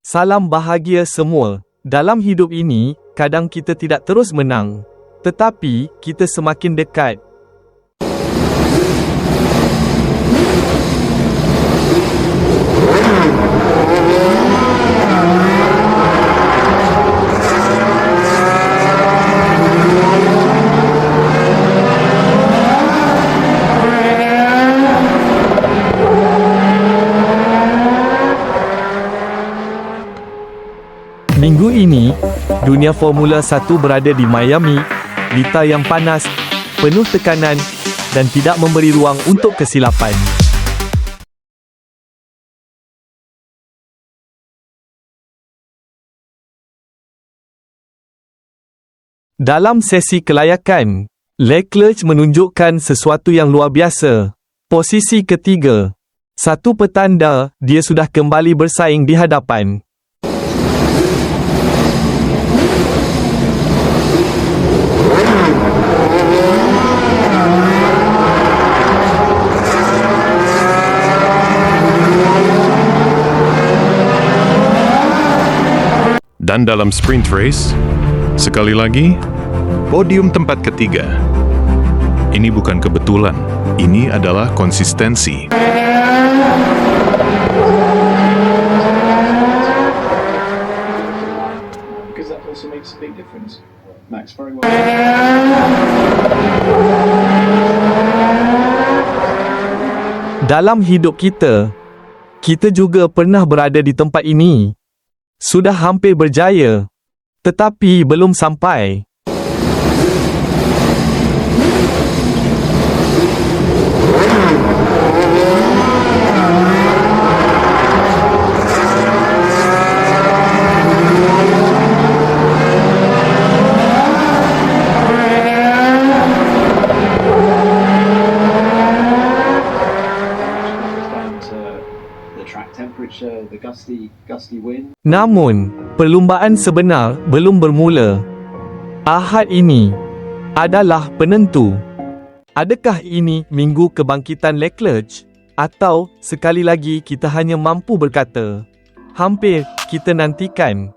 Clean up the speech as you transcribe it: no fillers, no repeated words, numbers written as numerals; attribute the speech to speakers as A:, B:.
A: Salam bahagia semua. Dalam hidup ini, kadang kita tidak terus menang, tetapi kita semakin dekat. Minggu ini, dunia Formula 1 berada di Miami, lita yang panas, penuh tekanan, dan tidak memberi ruang untuk kesilapan. Dalam sesi kelayakan, Leclerc menunjukkan sesuatu yang luar biasa. Posisi ketiga. Satu petanda, dia sudah kembali bersaing di hadapan.
B: Dan dalam sprint race, sekali lagi, podium tempat ketiga. Ini bukan kebetulan, ini adalah konsistensi.
C: Because that also makes a big difference. Max very well.
A: Dalam hidup kita, kita juga pernah berada di tempat ini. Sudah hampir berjaya, tetapi belum sampai.
C: The gusty wind.
A: Namun, perlumbaan sebenar belum bermula. Ahad ini adalah penentu. Adakah ini minggu kebangkitan Leclerc? Atau sekali lagi kita hanya mampu berkata, hampir kita nantikan.